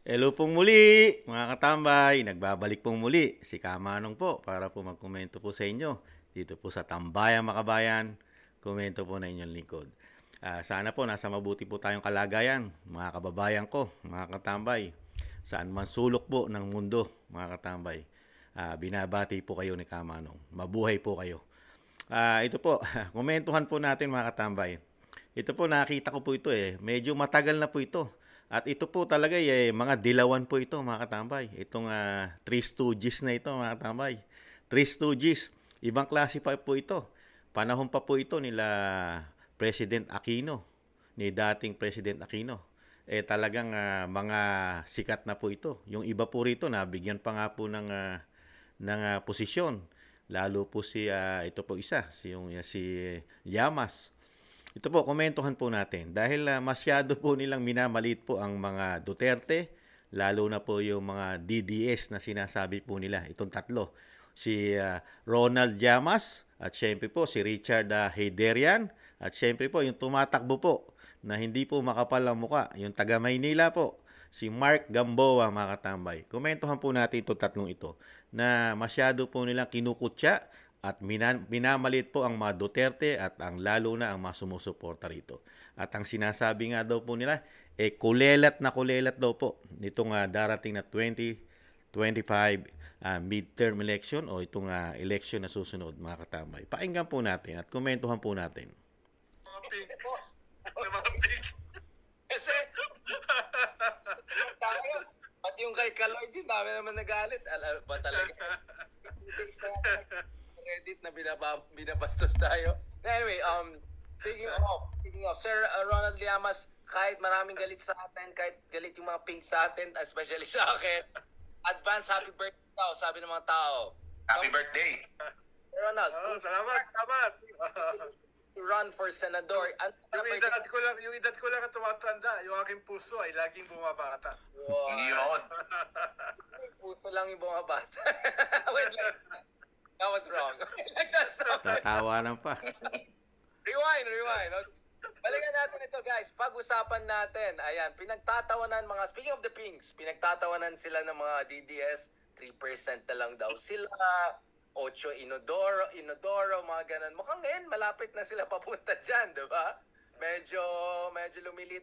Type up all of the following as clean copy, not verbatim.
Hello pong muli, mga katambay. Nagbabalik pong muli si Kamanong po para po magkomento po sa inyo dito po sa Tambayang Makabayan. Komento po na inyong lingkod. Sana po nasa mabuti po tayong kalagayan, mga kababayan ko, mga katambay. Saan man sulok po ng mundo, mga katambay. Binabati po kayo ni Kamanong. Mabuhay po kayo. Ito po, komentuhan po natin mga katambay. Ito po, nakita ko po ito eh. Medyo matagal na po ito. At ito po talaga mga dilawan po ito mga katambay. Itong Three Stooges na ito mga katambay. Three Stooges. Ibang klase pa po ito. Panahon pa po ito nila President Aquino. Ni dating President Aquino. Talagang mga sikat na po ito. Yung iba po rito nabigyan pa nga po ng posisyon. Lalo po ito po isa, si Llamas. Ito po, komentuhan po natin. Dahil masyado po nilang minamaliit po ang mga Duterte, lalo na po yung mga DDS na sinasabi po nila, itong tatlo. Si Ronald Llamas, at syempre po si Richard Heyderian, at syempre po yung tumatakbo po na hindi po makapal ang muka, yung taga Maynila po, si Mark Gamboa mga katambay. Komentuhan po natin itong tatlong ito na masyado po nilang kinukutya at minamalit po ang mga Duterte at ang lalo na ang mga sumusuporta rito. At ang sinasabi nga daw po nila, kulelat na kulelat daw po nitong darating na 2025 midterm election o itong election na susunod mga katambay. Pakinggan po natin at komentuhan po natin. Mga pigs. Mga pigs. Kasi, tayo, pati yung kay Kaloy din, dami naman nagalit. Alam ba talaga? 2 days na sa Reddit na binabastos tayo. Anyway, speaking of, Sir Ronald Llamas, kahit maraming galit sa atin, kahit galit yung mga pink sa atin, especially sa akin, advance happy birthday daw, sabi ng mga tao. Happy birthday. Sir Ronald, Salamat. to run for senador. Yung edad ko lang ang tumatanda. Yung aking puso ay laging bumabata. Wow. Yun. Puso lang yung bumabata. Wait lang. That was wrong. Like that's wrong. Tatawanan pa. Rewind. Balikan natin ito guys. Pag-usapan natin. Ayan, speaking of the Pinks, pinagtatawanan sila ng mga DDS. 3% na lang daw sila. 8 Inodoro, mga ganun. Mukhang ngayon, malapit na sila papunta dyan, di ba? Medyo lumilit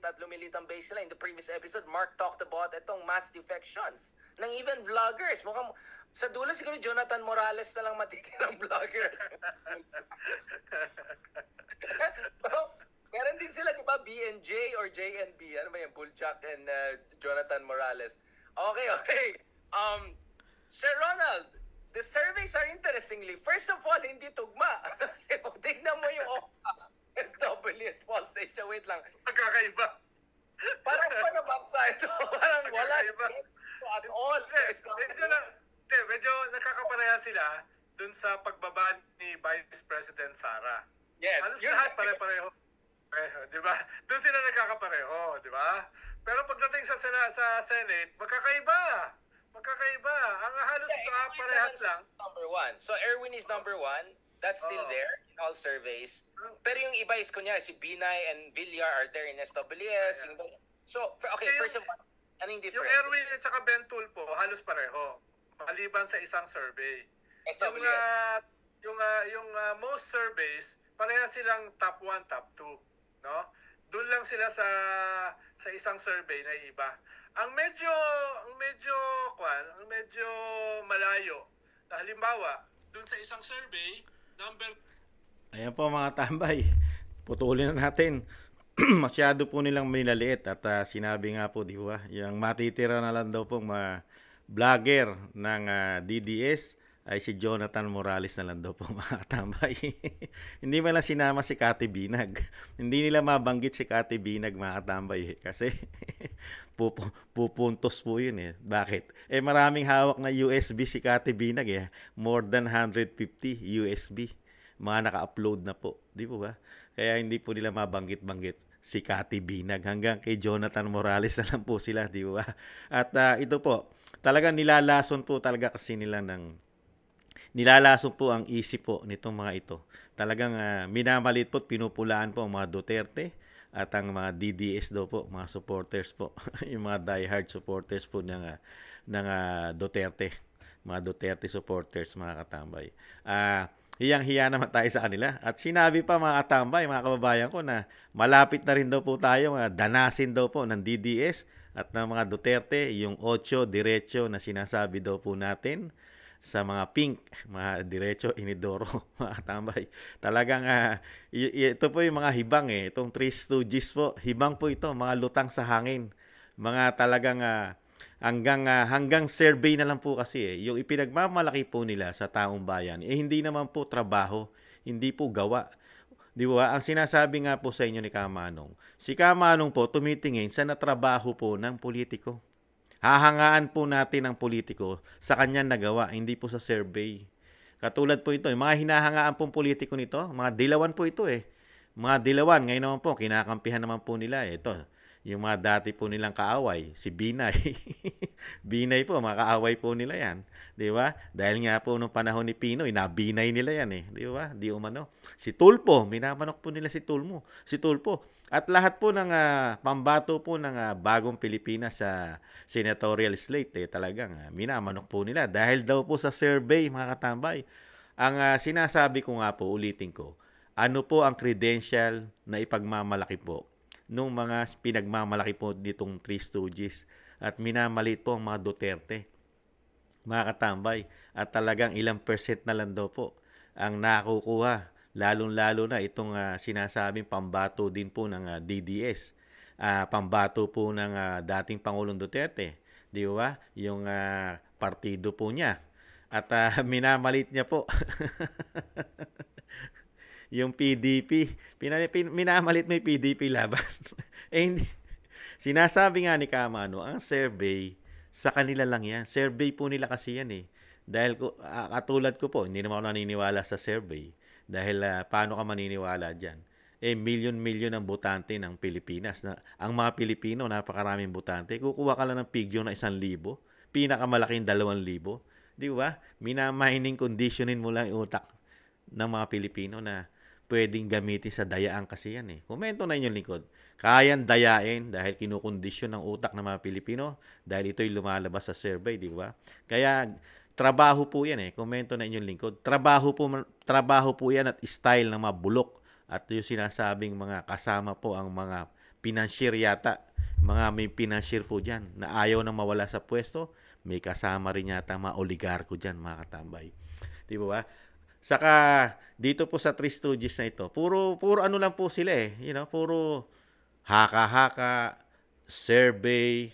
ang base nila. In the previous episode, Mark talked about itong mass defections ng even vloggers. Mukhang, sa dulo siguro Jonathan Morales na lang matitirang vlogger. So, meron din sila, di ba, BNJ or JNB. Ano ba yan? Buljak and Jonathan Morales. Okay. Sir Ronald, the surveys are interestingly, first of all, hindi tugma. Tignan mo yung SWS Pulse Station. Wait lang. Magkakaiba. Parang sa na bansa ito. Parang wala at all sa SWS. Medyo nakakapareha sila dun sa pagbaba ni Vice President Sara. Yes. Halos lahat pare-pareho. Di ba? Doon sila nagkakapareho, di ba? Pero pagdating sa Senate, magkakaiba. Ang halos parehas lang. Number one. So Erwin is number one. That's still there in all surveys. Pero yung iba is kunya, si Binay and Villar are there in SWS. So, okay, first of all, ano yung difference? Yung Erwin at saka Ben Tulfo, halos pareho. Maliban sa isang survey. SWS. Yung most surveys, parehas silang top 1, top 2. No? Doon lang sila sa isang survey na iba. Ang medyo malayo. Halimbawa, dun sa isang survey, Ayan po mga tambay. Putulin na natin. Masyado po nilang minaliit at sinabi nga po, di ba, yung matitira na lang daw pong mga vlogger ng DDS ay si Jonathan Morales na lang daw po mga tambay. Hindi man lang sinama si Kati Binag. Hindi nila mabanggit si Kati Binag mga tambay kasi pupuntos po yun eh. Bakit? Maraming hawak na USB si Kati Binag eh. More than 150 USB. Mga naka-upload na po. Di po ba? Kaya hindi po nila mabanggit-banggit si Kati Binag. Hanggang kay Jonathan Morales na lang po sila. Di ba? At ito po, talagang nilalason po talaga kasi nila nilalasong po ang isip po nitong mga ito. Talagang minamalit po at pinupulaan po ang mga Duterte at ang mga DDS daw po, mga supporters po, yung mga diehard supporters po ng Duterte, mga Duterte supporters, mga katambay. Hiyang-hiya naman tayo sa kanila. At sinabi pa mga katambay, mga kababayan ko, na malapit na rin daw po tayo, danasin daw po ng DDS at ng mga Duterte, yung 8 diretso na sinasabi daw po natin sa mga pink, mga diretso, inidoro, mga katambay. Talagang ito po yung mga hibang itong Three Stooges po. Hibang po ito, mga lutang sa hangin. Mga talagang hanggang survey na lang po kasi yung ipinagmamalaki po nila sa taong bayan, hindi naman po trabaho, hindi po gawa. Di ba? Ang sinasabi nga po sa inyo ni Kamanong, si Kamanong po tumitingin sa natrabaho po ng politiko. Hahangaan po natin ang politiko sa kanyang nagawa, hindi po sa survey. Katulad po ito, yung mga hinahangaan pong politiko nito, mga dilawan po ito Mga dilawan, ngayon naman po, kinakampihan naman po nila ito. Yung mga dati po nilang kaaway, si Binay. Binay po, mga kaaway po nila yan. Di ba? Dahil nga po nung panahon ni Pinoy, nabinay nila yan Di ba? Di umano. Si Tulpo, minamanok po nila si Tulpo. At lahat po ng pambato po ng bagong Pilipinas sa senatorial slate, talagang minamanok po nila. Dahil daw po sa survey, mga katambay. Ang sinasabi ko nga po, ulitin ko, ano po ang credential na ipagmamalaki po nung mga pinagmamalaki po ditong Three Stooges at minamalit po ang mga Duterte, mga katambay, at talagang ilang percent na lang daw po ang nakukuha, lalong-lalo na itong sinasabing pambato din po ng DDS, pambato po ng dating Pangulong Duterte, di ba? Yung partido po niya, at minamalit niya po yung PDP. Minamalit mo yung PDP laban. Hindi. Sinasabi nga ni Kamano, ang survey, sa kanila lang yan. Survey po nila kasi yan Dahil katulad ko po, hindi naman ako naniniwala sa survey. Dahil paano ka maniniwala dyan? Milyon-milyon ang botante ng Pilipinas. Ang mga Pilipino, napakaraming botante. Kukuha ka lang ng figure na 1,000. Pinakamalaking 2,000. Di ba? Minamining conditionin mo lang yung utak ng mga Pilipino na pwedeng gamitin sa dayaan kasi yan Komento na inyong lingkod. Kayang dayain dahil kinukondisyon ng utak ng mga Pilipino dahil ito'y lumalabas sa survey, di ba? Kaya trabaho po yan Komento na inyong lingkod. Trabaho po yan at style ng mga bulok at yung sinasabing mga kasama po ang mga financier yata. Mga may financier po dyan na ayaw na mawala sa pwesto. May kasama rin yata mga oligarko dyan, mga katambay. Di ba? Saka dito po sa Three Stooges na ito, puro ano lang po sila puro haka-haka, survey,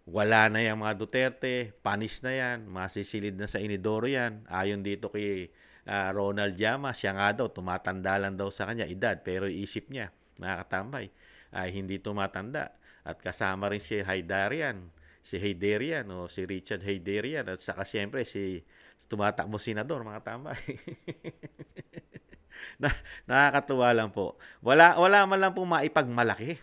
wala na yung mga Duterte, panis na yan, masisilid na sa inidoro yan. Ayon dito kay Ronald Llamas, siya nga daw, tumatanda lang daw sa kanya edad, pero isip niya, mga katambay, ay hindi tumatanda. At kasama rin si Haydarian, o si Richard Haydarian, at saka siyempre si tumatakbo senador, mga tambay. Nakakatuwa lang po. Wala man lang po maipagmalaki.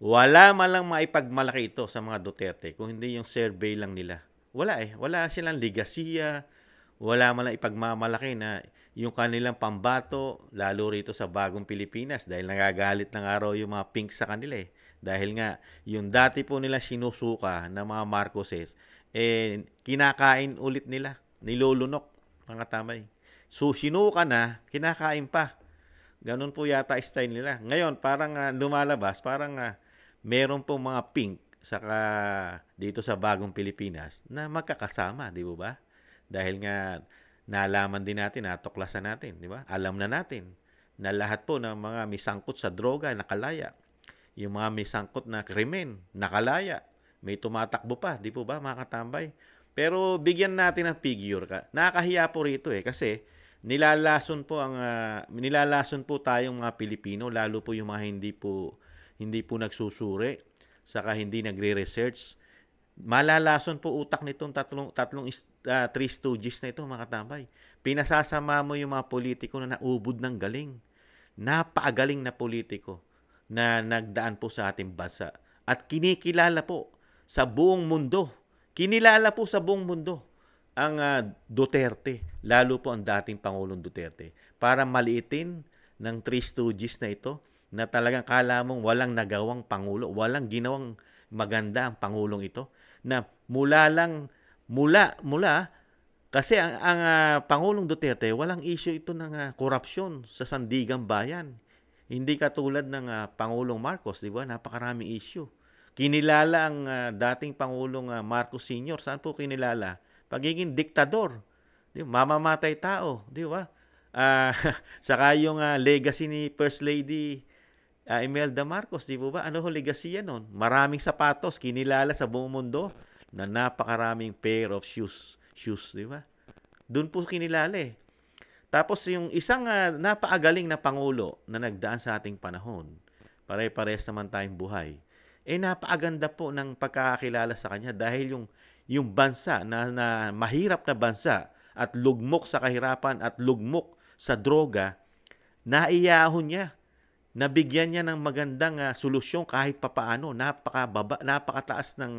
Wala man lang maipagmalaki ito sa mga Duterte kung hindi yung survey lang nila. Wala silang ligasiya. Wala man lang ipagmamalaki na yung kanilang pambato, lalo rito sa bagong Pilipinas dahil nagagalit ng araw yung mga pink sa kanila Dahil nga, yung dati po nila sinusuka ng mga Marcoses, kinakain ulit nila, nilulunok, mga tamay. So, sinuka na, kinakain pa. Ganun po yata style nila. Ngayon, parang lumalabas, parang meron pong mga pink saka dito sa bagong Pilipinas na magkakasama, di ba? Dahil nga, nalaman din natin, natuklasan natin, di ba? Alam na natin na lahat po ng mga may sangkot sa droga, nakalaya. Yung mga may sangkot na krimen, nakalaya. May tumatakbo pa, di po ba, mga katambay? Pero bigyan natin ng figure ka. Nakakahiya po rito kasi nilalason po tayong mga Pilipino, lalo po yung mga hindi po nagsusuri, saka hindi nagre-research. Malalason po utak nitong tatlong Three Stooges na ito, mga katambay. Pinasasama mo yung mga politiko na naubod ng galing. Napakagaling na politiko na nagdaan po sa ating bansa. At kinikilala po sa buong mundo. Kinilala po sa buong mundo ang Duterte, lalo po ang dating Pangulong Duterte, para maliitin ng Three Stooges na ito na talagang kala mong walang nagawang Pangulo, walang ginawang maganda ang Pangulong ito, na mula kasi ang Pangulong Duterte, walang issue ito ng korupsyon sa sandigang bayan. Hindi katulad ng Pangulong Marcos, di ba? Napakaraming issue. Kinilala ang dating Pangulong Marcos Sr. Saan po kinilala? Pagiging diktador. Di ba? Mamamatay tao, di ba? Saka yung legacy ni First Lady Imelda Marcos, di ba? Ano ho legacy yan nun? Maraming sapatos, kinilala sa buong mundo na napakaraming pair of shoes, di ba? Doon po kinilala eh. Tapos yung isang napakagaling na pangulo na nagdaan sa ating panahon, pare-pares naman tayong buhay, napakaganda po ng pagkakakilala sa kanya dahil yung bansa na mahirap na bansa at lugmok sa kahirapan at lugmok sa droga, naiyahon niya. Nabigyan niya ng magandang solusyon kahit papaano. Napakataas ng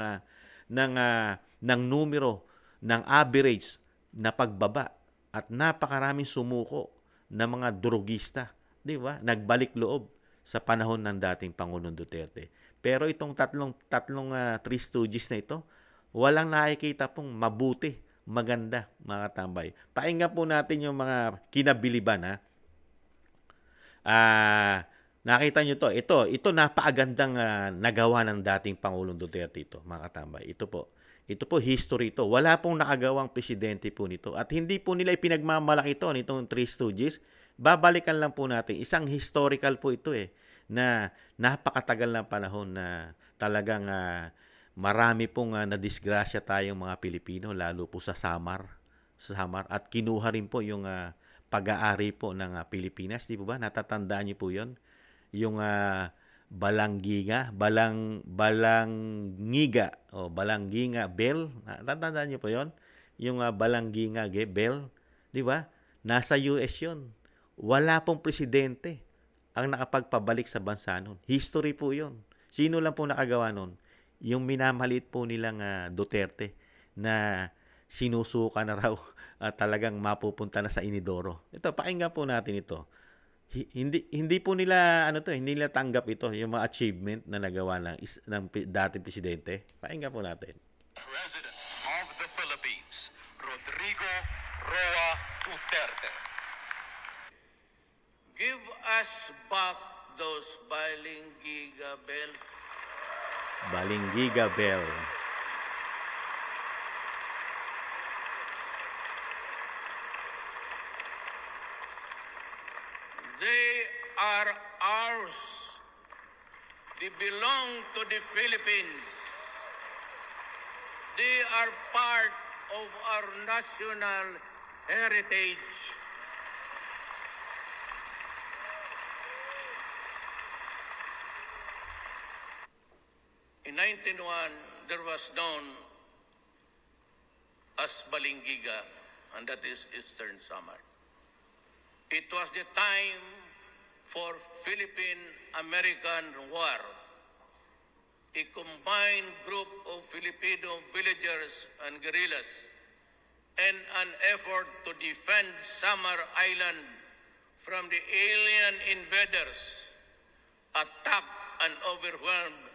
numero ng average na pagbaba at napakaraming sumuko na mga drogista, di ba? Nagbalik loob sa panahon ng dating Pangulong Duterte. Pero itong tatlong Three Stooges na ito, walang nakikita pong mabuti, maganda, mga katambay. Pakinggan po natin yung mga kinabiliban, nakita nyo to. Ito napakagandang nagawa ng dating Pangulong Duterte ito, mga katambay. Ito po history ito. Wala pong nakagawang presidente po nito. At hindi po nila ipinagmamalaki ito nitong Three Stooges. Babalikan lang po natin. Isang historical po ito na napakatagal ng panahon na talagang marami pong nadisgrasya tayong mga Pilipino, lalo po sa Samar. At kinuha rin po yung pag-aari po ng Pilipinas. Di po ba? Natatandaan niyo po yun? Yung Balanggiga Bell. Tatandaan niyo po 'yon? Yung Balanggiga Bell, 'di ba? Nasa US 'yon. Wala pong presidente ang nakapagpabalik sa bansa noon. History po 'yon. Sino lang po nakagawa noon? Yung minamaliit po nilang Duterte na sinusuka na raw talagang mapupunta na sa inidoro. Ito, pakinggan po natin ito. Hindi po nila hindi nila tanggap ito, yung mga achievement na nagawa ng dating presidente. Pakinggan po natin. President of the Philippines, Rodrigo Roa Duterte. Give us back those Balinggiga bells. Balinggiga Bell. They are ours. They belong to the Philippines. They are part of our national heritage. In 1901, there was known as Balinggiga, and that is Eastern Samar. It was the time for Philippine-American War, a combined group of Filipino villagers and guerrillas, and an effort to defend Samar Island from the alien invaders, attacked and overwhelmed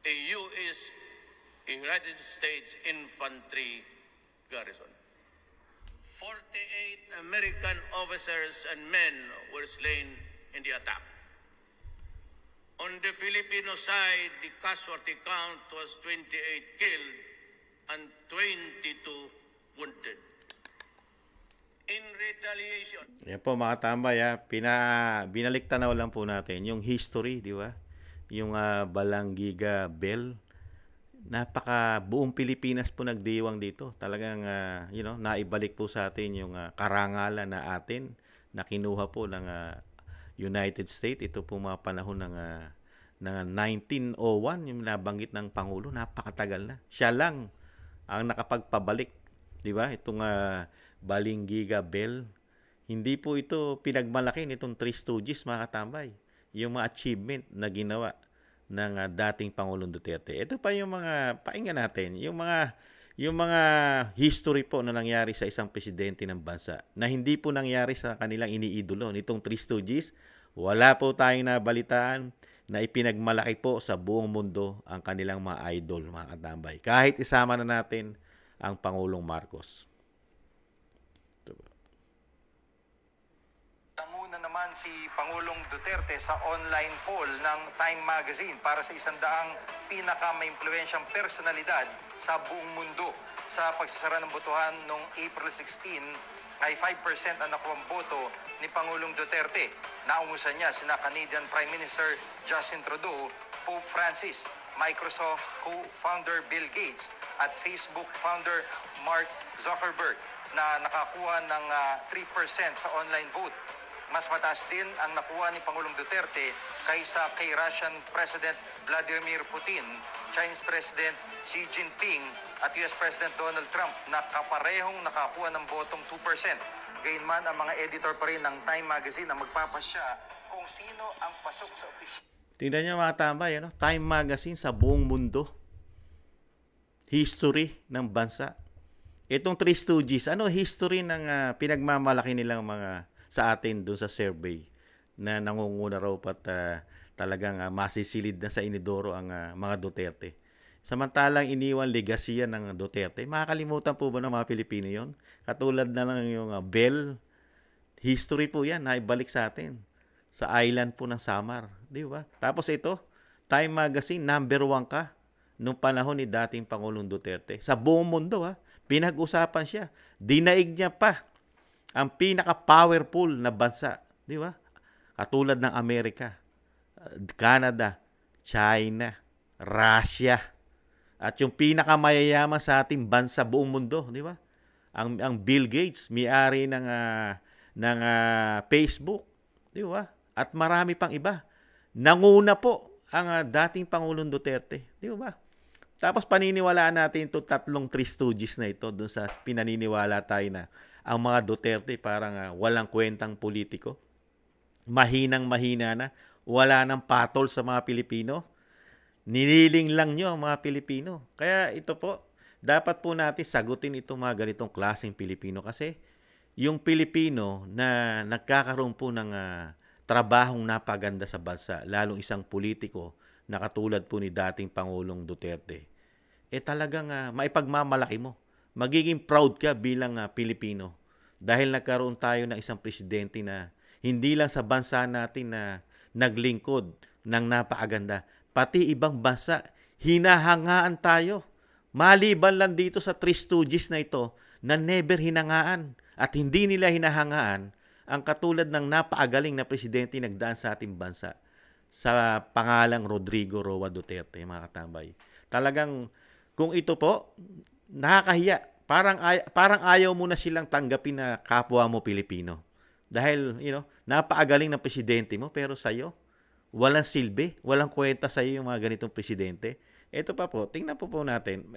a U.S. United States infantry garrison. 48 American officers and men were slain in the attack. On the Filipino side, the casualty count was 28 killed and 22 wounded. In retaliation... Yan po mga tambay, binalik tanaw lang po natin yung history, di ba? Yung Balanggiga Bell. Buong Pilipinas po nagdiwang dito. Talagang naibalik po sa atin yung karangalan na atin na kinuha po ng United States. Ito po mga panahon ng 1901, yung nabanggit ng Pangulo, napakatagal na. Siya lang ang nakapagpabalik, di ba? Itong Balinggiga Bell. Hindi po ito pinagmalaki nitong Three Stooges, mga katambay. Yung mga achievement na ginawa ng dating Pangulong Duterte. Ito pa yung mga pakinggan natin, yung mga history po na nangyari sa isang presidente ng bansa na hindi po nangyari sa kanilang iniidolo nitong Three Stooges. Wala po tayong nabalitaan na ipinagmalaki po sa buong mundo ang kanilang mga idol, mga katambay. Kahit isama na natin ang Pangulong Marcos. Namuna naman si Pangulong Duterte sa online poll ng Time Magazine para sa 100 pinaka-maimpluwensyang personalidad sa buong mundo. Sa pagsasara ng botohan noong April 16 ay 5% ang nakuwang boto ni Pangulong Duterte. Naungusan niya sina Canadian Prime Minister Justin Trudeau, Pope Francis, Microsoft co-founder Bill Gates at Facebook founder Mark Zuckerberg na nakakuha ng 3% sa online vote. Mas mataas din ang nakuha ni Pangulong Duterte kaysa kay Russian President Vladimir Putin, Chinese President Xi Jinping at US President Donald Trump na kaparehong nakakuha ng botong 2%. Gayunman ang mga editor pa rin ng Time Magazine na magpapasya kung sino ang pasok sa opisina. Tingnan niyo mga tambay, ano? Time Magazine sa buong mundo. History ng bansa. Itong Three Stooges, ano history ng pinagmamalaki nilang mga sa atin doon sa survey na nangunguna raw pat talagang masisilid na sa inidoro ang mga Duterte. Samantalang iniwan legacy ng Duterte. Makakalimutan po ba ng mga Pilipino yon? Katulad na lang yung Bell. History po yan, naibalik sa atin. Sa island po ng Samar. Di ba? Tapos ito, Time Magazine, number 1 ka nung panahon ni dating Pangulong Duterte. Sa buong mundo, pinag-usapan siya. Dinaig niya pa ang pinaka-powerful na bansa, di ba? Katulad ng Amerika, Canada, China, Russia, at yung pinakamayayaman sa ating bansa buong mundo, di ba? Ang Bill Gates, may-ari ng Facebook, di ba? At marami pang iba. Nanguna po ang dating Pangulong Duterte, di ba? Tapos paniniwalaan natin itong tatlong Three Stooges na ito doon sa pinaniniwala tayo na ang mga Duterte parang walang kwentang politiko. Mahinang-mahina na. Wala nang patol sa mga Pilipino. Niniling lang nyo ang mga Pilipino. Kaya ito po, dapat po natin sagutin itong mga ganitong klaseng Pilipino. Kasi yung Pilipino na nagkakaroon po ng trabahong napaganda sa bansa, lalong isang politiko na katulad po ni dating Pangulong Duterte, talagang maipagmamalaki mo. Magiging proud ka bilang Pilipino dahil nagkaroon tayo ng isang presidente na hindi lang sa bansa natin na naglingkod ng napakaganda, pati ibang bansa hinahangaan tayo. Maliban lang dito sa Three Stooges na ito na never hinangaan at hindi nila hinahangaan ang katulad ng napakagaling na presidente nagdaan sa ating bansa sa pangalang Rodrigo Roa Duterte, mga katambay. Talagang kung ito po, nakakahiya. Parang ayaw mo na silang tanggapin na kapwa mo Pilipino. Dahil, napakagaling ng presidente mo, pero sa'yo, walang silbi, walang kwenta sa'yo yung mga ganitong presidente. Ito pa po, tingnan po natin.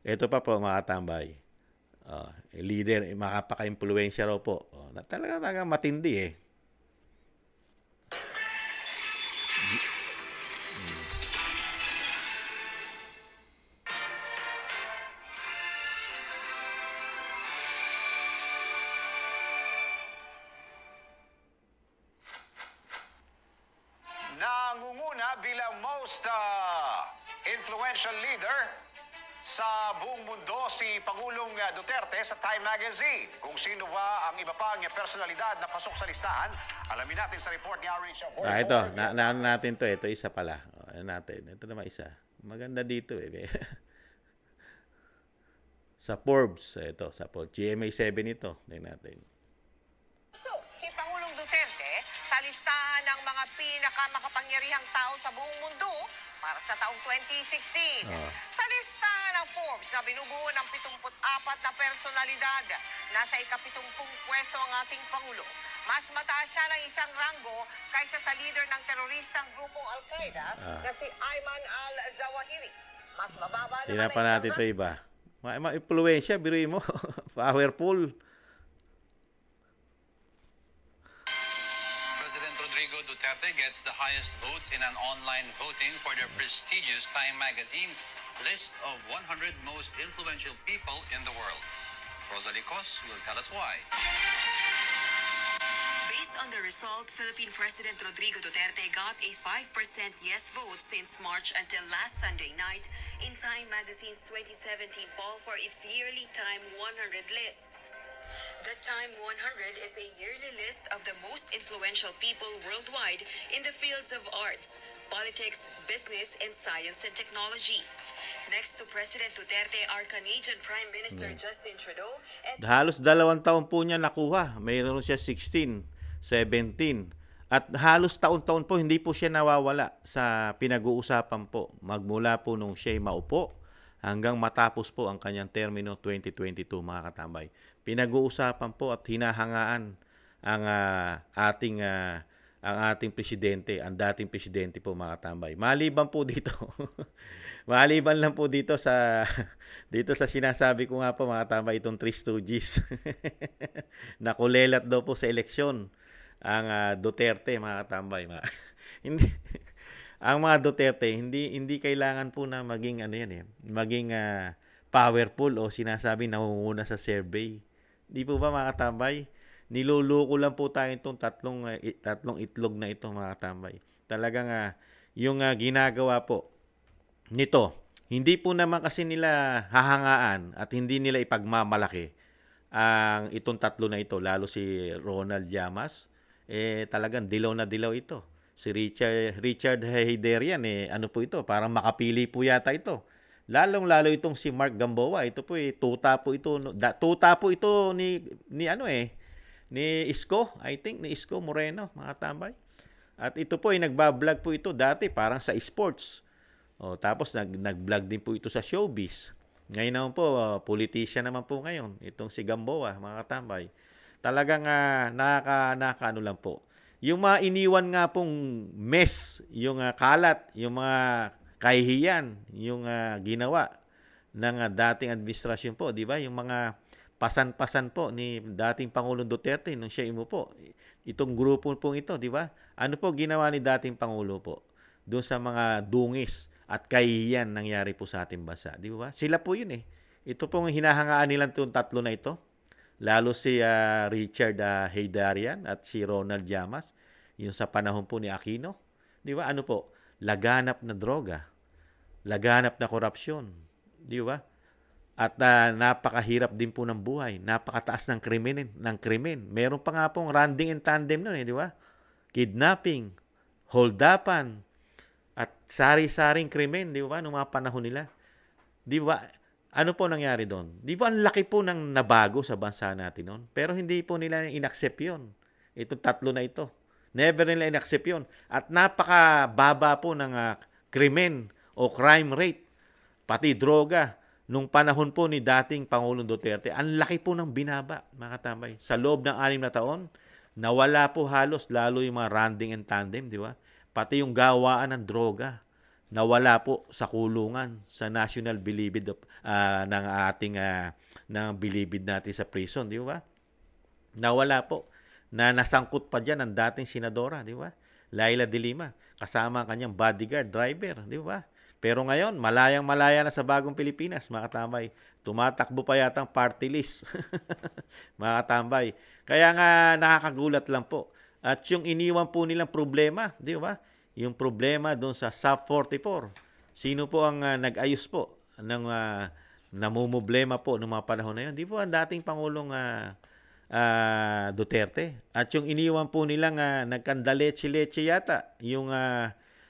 Ito pa po, mga tambay. Leader, makapaka-impluensya raw po. Talaga matindi eh. Nangunguna bilang most influential leader sa buong mundo si Pangulong Duterte sa Time Magazine. Kung sino ba ang iba pang personalidad na pasok sa listahan, alamin natin sa report ni RH. Ito, natin to. Ito isa pala. Ito naman isa. Maganda dito eh. Sa Forbes, ito. Sa GMA7 ito. Tingnan natin. So, si Pangulong Duterte sa listahan ng mga pinakamakapangyarihang tao sa buong mundo para sa taong 2016. Sa listahan ng Forbes na binubuo ng 74 na personalidad, nasa ika-70 pwesto ang ating Pangulo. Mas mataas siya ng isang ranggo kaysa sa leader ng teroristang grupong Al-Qaeda na si Ayman al-Zawahiri. Mas mababa naman tingnan pa natin ito iba. Ma-influensya, biruin mo. Powerful. Rodrigo Duterte gets the highest votes in an online voting for the prestigious Time Magazine's list of 100 most influential people in the world. Rosalie Cos will tell us why. Based on the result, Philippine President Rodrigo Duterte got a 5% yes vote since March until last Sunday night in Time Magazine's 2017 poll for its yearly Time 100 list. The Time 100 is a yearly list of the most influential people worldwide in the fields of arts, politics, business, and science and technology. Next to President Duterte are Canadian Prime Minister Justin Trudeau and Halos 2 taon po niya nakuha. Mayroon siya 16, 17. At halos taon-taon po hindi po siya nawawala sa pinag-uusapan po. Magmula po nung siya'y maupo hanggang matapos po ang kanyang termino 2022, mga katambay. Pinag-uusapan po at hinahangaan ang ating presidente, ang dating presidente po, mga katambay. Maliban po dito. Maliban lang po dito sa sinasabi ko nga po, mga katambay, itong Three Stooges. Nakulelat daw po sa eleksyon ang Duterte, mga katambay. Hindi ang mga Duterte hindi kailangan po na maging maging powerful o sinasabi nangunguna sa survey. Di po ba, mga katambay? Niluluko lang po tayo itong tatlong itlog na ito, mga katambay. Talagang yung ginagawa po nito, hindi po naman kasi nila hahangaan at hindi nila ipagmamalaki ang itong tatlo na ito, lalo si Ronald Llamas, talagang dilaw na dilaw ito. Si Richard Heyderian, ano po ito, parang makapili po yata ito. Lalong-lalo itong si Mark Gamboa, ito po tuta po ito ni Isko, I think, ni Isko Moreno, mga tambay. At ito po nagbablog po ito dati parang sa sports. Tapos nag-vlog din po ito sa showbiz. Ngayon naman po, politician naman po ngayon, itong si Gamboa, mga katambay. Talagang nakakaano lang po. Yung mga iniwan nga pong mess, yung kalat, yung mga kahihiyan, yung ginawa ng dating administrasyon po, di ba? Yung mga pasan-pasan po ni dating Pangulong Duterte nung siya imupo. Itong grupo pong ito, di ba? Ano po ginawa ni dating Pangulo po doon sa mga dungis at kahihiyan nangyari po sa ating bansa, di ba? Sila po yun Ito pong hinahangaan nilang itong tatlo na ito. Lalo si Richard Heyderian at si Ronald Llamas, yung sa panahon po ni Aquino. Di ba? Ano po? Laganap na droga. Laganap na korupsyon. Di ba? At napakahirap din po ng buhay. Napakataas ng krimen. Meron pa nga pong running in tandem nun, di ba? Kidnapping, holdapan, at sari-saring krimen, di ba? Noong mga panahon nila. Di ba? Ano po nangyari doon? Di ba ang laki po ng nabago sa bansa natin noon? Pero hindi po nila inaccept yun. Itong tatlo na ito. Never nila inaccept yun. At napakababa po ng krimen o crime rate. Pati droga. Nung panahon po ni dating Pangulong Duterte, ang laki po ng binaba, mga katambay. Sa loob ng 6 na taon, nawala po halos, lalo yung mga running and tandem, di ba? Pati yung gawaan ng droga, nawala po sa kulungan, sa national bilibid ng ating ng bilibid natin sa prison, di ba? Nawala po. Na nasangkot pa dyan ang dating senadora, di ba? Laila de Lima, kasama ang kanyang bodyguard, driver, di ba? Pero ngayon, malayang-malaya na sa bagong Pilipinas, mga katambay. Tumatakbo pa yata ang party list, mga katambay. Kaya nga nakakagulat lang po. At yung iniwan po nilang problema, di ba? Yung problema doon sa SUP 44. Sino po ang nag-ayos po ng namumblema po noong mga panahon na yun? Di po ang dating Pangulong Duterte. At yung iniwan po nilang nagkandaleche-leche yata, yung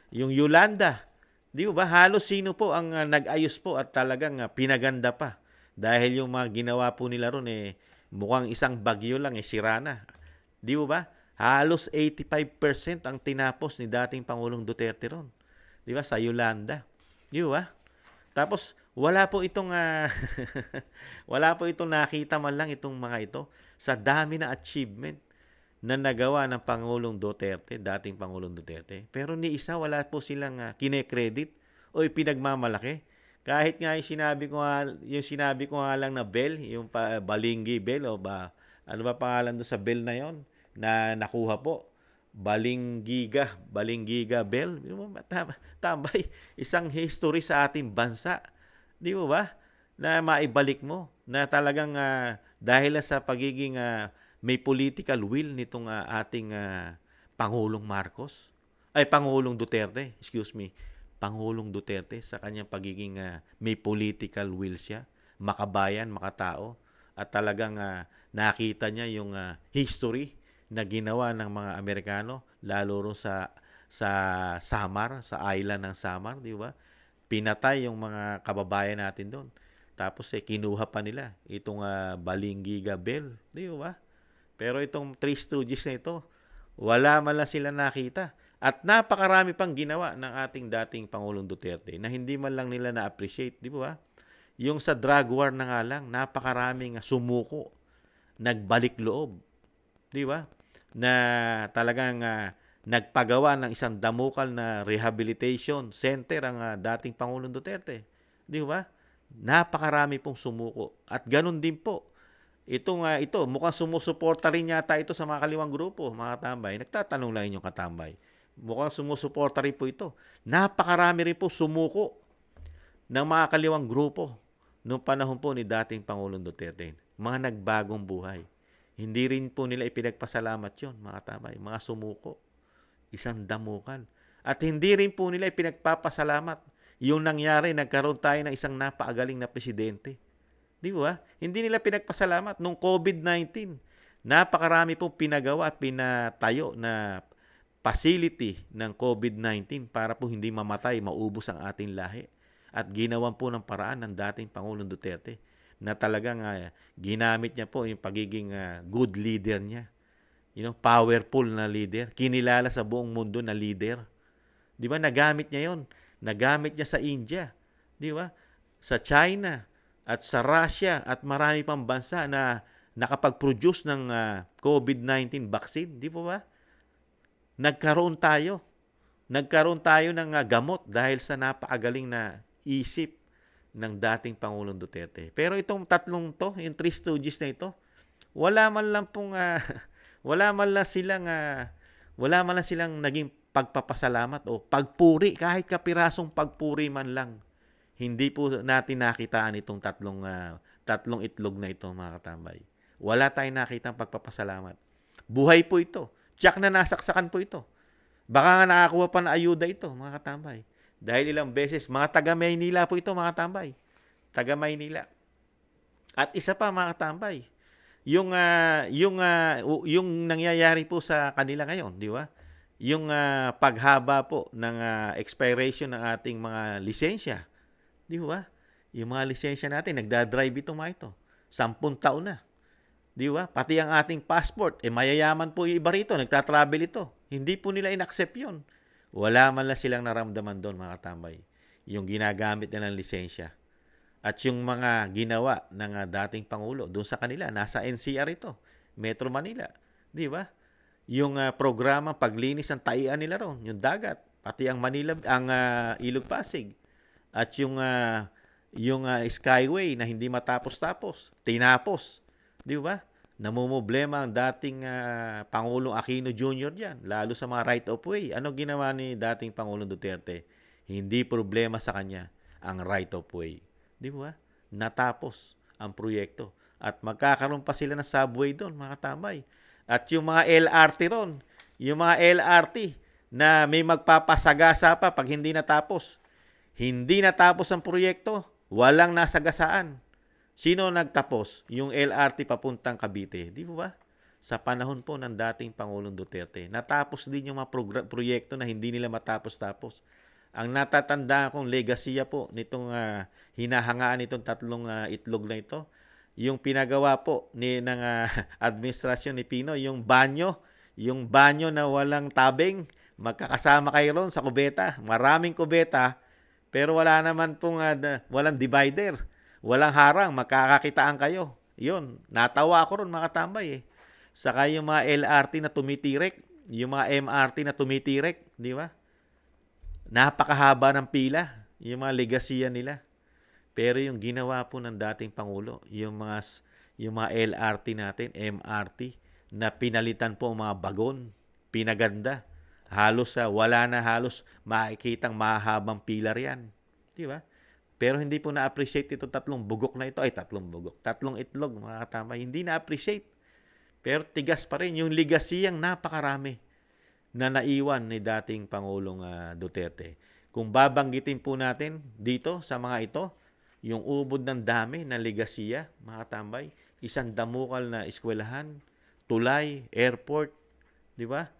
Yolanda. Di ba? Halos sino po ang nag-ayos po at talagang pinaganda pa. Dahil yung mga ginawa po nila ron mukhang isang bagyo lang sira na. Di ba? Halos 85% ang tinapos ni dating Pangulong Duterte ron. Di ba? Sa Yolanda. Di ba? Tapos wala po itong wala po itong nakita man lang itong mga ito sa dami na achievement na nagawa ng Pangulong Duterte, dating Pangulong Duterte. Pero ni isa wala po silang kine-credit o ipinagmamalaki. Kahit nga yung sinabi ko nga lang na Bell, yung Balinggi Bell o ano ba pangalan doon sa Bell na yon na nakuha po. Balinggiga Bell. Tambay, isang history sa ating bansa. Di ba? Na maibalik mo na talagang Dahil sa pagiging may political will nitong ating Pangulong Marcos, Pangulong Duterte, excuse me, Pangulong Duterte sa kanyang pagiging may political will siya, makabayan, makatao, at talagang nakita niya yung history na ginawa ng mga Amerikano, lalo rin sa Samar, sa island ng Samar, di ba? Pinatay yung mga kababayan natin doon. Tapos kinuha pa nila itong Balingiga Bell, di ba? Pero itong Three Stooges na ito, wala man lang sila nakita. At napakarami pang ginawa ng ating dating Pangulong Duterte na hindi man lang nila na-appreciate, di ba? Yung sa drug war na nga lang, napakaraming sumuko, nagbalik loob, di ba? Na talagang nagpagawa ng isang damukal na rehabilitation center ang dating Pangulong Duterte. Di ba? Napakarami pong sumuko. At ganun din po. Ito mukhang sumusuporta rin yata ito sa mga kaliwang grupo, mga katambay. Nagtatanong lang inyong katambay. Mukhang sumusuporta rin po ito. Napakarami rin po sumuko ng mga kaliwang grupo noong panahon po ni dating Pangulong Duterte. Mga nagbagong buhay. Hindi rin po nila ipinagpasalamat yon, mga katambay. Mga sumuko. Isang damukal. At hindi rin po nila ipinagpapasalamat yung nangyari, nagkaroon tayo ng isang napaagaling na presidente. Di ba? Hindi nila pinagpasalamat nung COVID-19. Napakarami pong pinagawa at pinatayo na facility ng COVID-19 para po hindi mamatay, maubos ang ating lahi. At ginawan po ng paraan ng dating Pangulong Duterte na talagang ginamit niya po yung pagiging good leader niya. Powerful na leader. Kinilala sa buong mundo na leader. Di ba? Nagamit niya yon. Nagamit niya sa India. Di ba? Sa China at sa Russia at marami pang bansa na nakapag-produce ng COVID-19 vaccine. Di ba? Nagkaroon tayo ng gamot dahil sa napakagaling na isip ng dating Pangulong Duterte. Pero itong tatlong to, yung Three Stooges na ito, wala man lang silang naging pagpapasalamat o pagpuri, kahit kapirasong pagpuri man lang. Hindi po natin nakitaan itong tatlong itlog na ito, mga katambay. Wala tayong nakitang pagpapasalamat. Buhay po ito. Tiyak na nasaksakan po ito. Baka nga nakakuha pa na ayuda ito, mga katambay. Dahil ilang beses, mga taga-Maynila po ito, mga katambay. Taga-Maynila. At isa pa, mga katambay, yung nangyayari po sa kanila ngayon, di ba? Yung paghaba po ng expiration ng ating mga lisensya. Di ba? Yung mga lisensya natin, nagdadrive ito mga ito. 10 taon na. Di ba? Pati ang ating passport, mayayaman po yung iba rito, nagtatravel ito. Hindi po nila inaccept yun. Wala man lang silang naramdaman doon, mga katambay. Yung ginagamit nilang lisensya. At yung mga ginawa ng dating Pangulo, doon sa kanila, nasa NCR ito, Metro Manila. Di ba? Yung programa paglinis ng taian nila ron, yung dagat, pati ang Manila, ang Ilog Pasig. At yung Skyway na hindi matapos-tapos, tinapos. Di ba? Namumblema ang dating Pangulong Aquino Jr. diyan, lalo sa mga right of way. Ano ginawa ni dating Pangulong Duterte? Hindi problema sa kanya ang right of way. Di ba? Natapos ang proyekto. At magkakaroon pa sila ng subway doon, mga katambay. At yung mga LRT ron, yung mga LRT na may magpapasagasa pa pag hindi natapos. Hindi natapos ang proyekto, walang nasagasaan. Sino nagtapos? Yung LRT papuntang Cavite. Di ba? Sa panahon po ng dating Pangulong Duterte. Natapos din yung mga proyekto na hindi nila matapos-tapos. Ang natatandaan kong legasya po nitong hinahangaan nitong tatlong itlog na ito, yung pinagawa po ng administrasyon ni Pino, yung banyo na walang tabing, magkakasama kayo ron sa kubeta. Maraming kubeta, pero wala naman pong walang divider, walang harang, magkakakitaan kayo. Yun, natawa ako ron, mga tambay. Saka yung mga LRT na tumitirek, yung mga MRT na tumitirek, di ba? Napakahaba ng pila, yung mga legasya nila. Pero yung ginawa po ng dating Pangulo, yung mga LRT natin, MRT, na pinalitan po ang mga bagon, pinaganda. Halos wala na halos makikitang mahabang pila riyan. Di ba? Pero hindi po na-appreciate itong tatlong bugok na ito. Ay, tatlong bugok. Tatlong itlog, mga katambay. Hindi na-appreciate. Pero tigas pa rin. Yung legacy ang napakarami na naiwan ni dating Pangulong Duterte. Kung babanggitin po natin dito sa mga ito, yung ubod ng dami ng legasiya, mga katambay, isang damukal na eskwelahan, tulay, airport, di ba?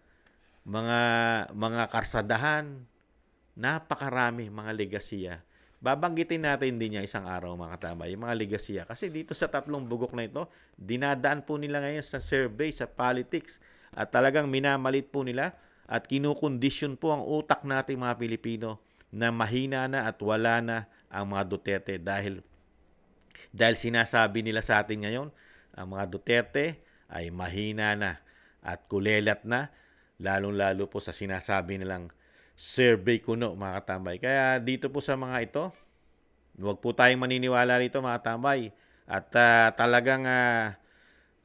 Mga karsadahan, napakarami mga legasiya. Babanggitin natin din niya isang araw, mga katambay, yung mga legasiya. Kasi dito sa tatlong bugok na ito, dinadaan po nila ngayon sa survey, sa politics, at talagang minamalit po nila at kinukondisyon po ang utak nating mga Pilipino na mahina na at wala na ang mga Duterte dahil sinasabi nila sa atin ngayon, ang mga Duterte ay mahina na at kulelat na, lalong-lalo po sa sinasabi nilang survey kuno, mga katambay. Kaya dito po sa mga ito, huwag po tayong maniniwala rito, mga katambay. At talagang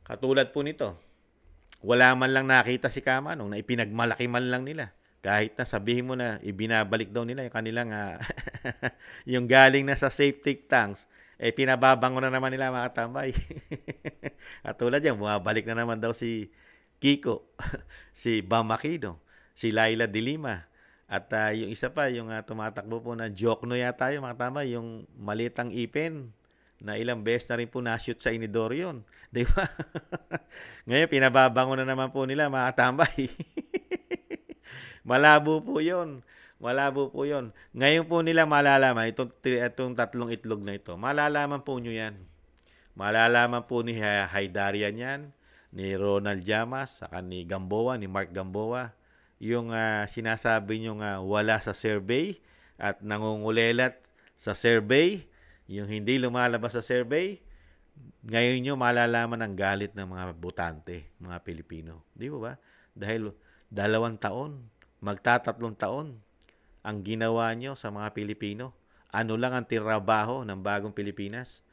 katulad po nito, wala man lang nakita si Kamanong na ipinagmalaki man lang nila. Kahit na sabihin mo na ibinabalik daw nila yung kanilang yung galing na sa safety tanks, pinababango na naman nila, mga katambay. At tulad yan, bumabalik na naman daw si Kiko, si Bam Aquino, si Laila de Lima. At yung isa pa, yung tumatakbo po na Jokno yata yung, mga katambay, yung malitang ipin na ilang beses na rin po na-shoot sa inidoro yun. Di ba? Ngayon, pinababango na naman po nila, mga katambay. Malabo po yun. Malabo po yun. Ngayon po nila malalaman, itong tatlong itlog na ito, malalaman po nyo yan. Malalaman po ni Haydarian yan, ni Ronald Llamas, saka ni Gamboa, ni Mark Gamboa, yung sinasabi nyo wala sa survey at nangungulelat sa survey, yung hindi lumalabas sa survey, ngayon nyo malalaman ang galit ng mga botante, mga Pilipino. Di ba? Dahil 2 taon, magtatatlong taon, ang ginawa nyo sa mga Pilipino. Ano lang ang trabaho ng bagong Pilipinas?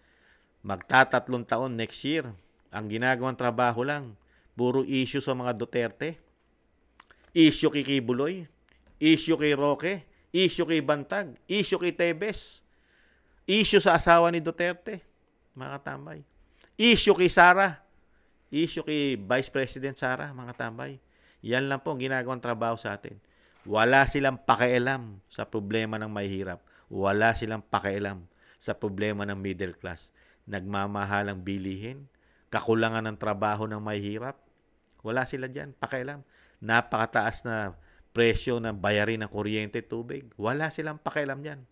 Magtatatlong taon next year, ang ginagawang trabaho lang, puro issue sa mga Duterte. Issue kay Kibuloy, issue kay Roque, issue kay Bantag, issue kay Tebes, issue sa asawa ni Duterte, mga katambay. Issue kay Sara, issue kay Vice President Sara, mga katambay. Yan lang po ang ginagawang trabaho sa atin. Wala silang pakialam sa problema ng mahihirap. Wala silang pakialam sa problema ng middle class. Nagmamahal ang bilihin, kakulangan ng trabaho ng mahihirap. Wala sila dyan, pakialam. Napakataas na presyo ng bayarin ng kuryente, tubig. Wala silang pakialam dyan.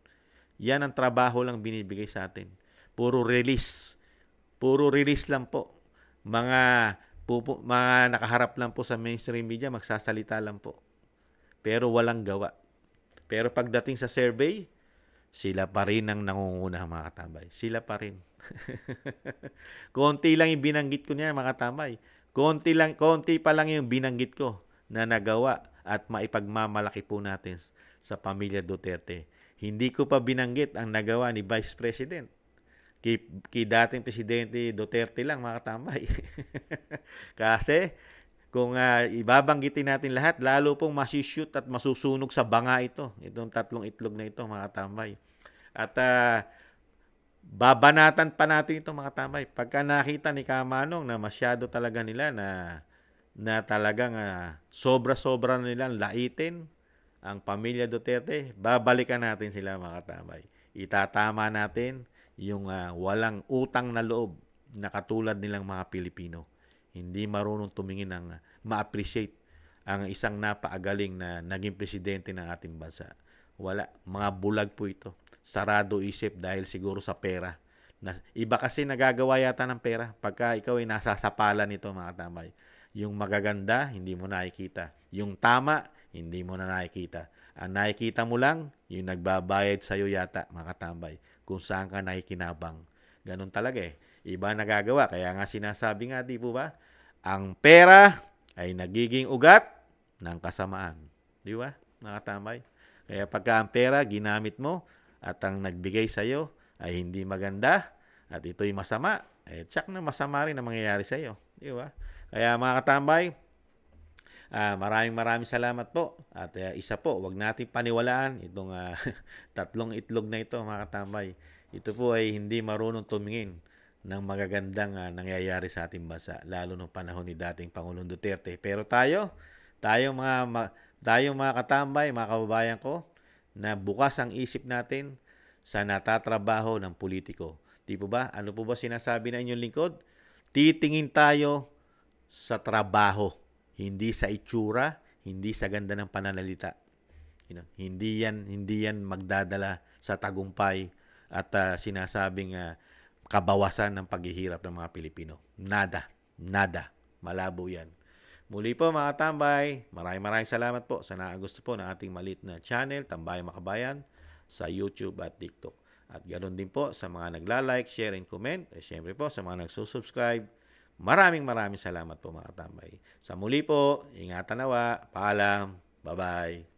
Yan ang trabaho lang binibigay sa atin. Puro release. Puro release lang po. Mga nakaharap lang po sa mainstream media, magsasalita lang po. Pero walang gawa. Pero pagdating sa survey, sila pa rin ang nangunguna, mga katambay. Sila pa rin. Konti lang yung binanggit ko niya, mga katambay. Konti pa lang yung binanggit ko na nagawa at maipagmamalaki po natin sa pamilya Duterte. Hindi ko pa binanggit ang nagawa ni Vice President. Kay dating Presidente Duterte lang, mga katambay. Kasi kung ibabanggitin natin lahat, lalo pong masishoot at masusunog sa banga ito. Itong tatlong itlog na ito, mga katambay. At babanatan pa natin ito, mga katambay. Pagka nakita ni Kamanong na masyado talaga nila na talagang sobra-sobra na nilang laitin ang pamilya Duterte, babalikan natin sila, mga katambay. Itatama natin yung walang utang na loob na katulad nilang mga Pilipino. Hindi marunong tumingin ng ma-appreciate ang isang napakagaling na naging presidente ng ating bansa. Wala. Mga bulag po ito. Sarado isip dahil siguro sa pera. Iba kasi nagagawa yata ng pera pagka ikaw ay nasasapalan nito, mga katambay. Yung magaganda, hindi mo nakikita. Yung tama, hindi mo na nakikita. Ang nakikita mo lang, yung nagbabayad sa'yo yata, mga katambay, kung saan ka nakikinabang. Ganun talaga eh. Iba nagagawa. Kaya nga sinasabi nga, di po ba? Ang pera ay nagiging ugat ng kasamaan. Di ba, mga katambay? Kaya pagka ang pera ginamit mo at ang nagbigay sa'yo ay hindi maganda at ito'y masama, tsak na masama rin ang mangyayari sa'yo. Di ba? Kaya mga katambay, Maraming salamat po. At isa po, wag natin paniwalaan itong tatlong itlog na ito, mga katambay. Ito po ay hindi marunong tumingin ng magagandang nangyayari sa ating bansa, lalo nung panahon ni dating Pangulong Duterte. Pero tayong mga katambay, mga kababayan ko, na bukas ang isip natin sa natatrabaho ng politiko. Di po ba? Ano po ba sinasabi na inyong lingkod? Titingin tayo sa trabaho, hindi sa itsura, hindi sa ganda ng pananalita. Hindi yan magdadala sa tagumpay at sinasabing kabawasan ng paghihirap ng mga Pilipino. Nada. Malabo yan. Muli po mga tambay, maraming salamat po sa nakagusto po ng ating maliit na channel, Tambayang Makabayan, sa YouTube at TikTok. At ganoon din po sa mga nagla-like, share, and comment. At syempre po sa mga nagsusubscribe. Maraming salamat po mga tambay. Sa muli po, ingatan nawa. Paalam. Bye-bye.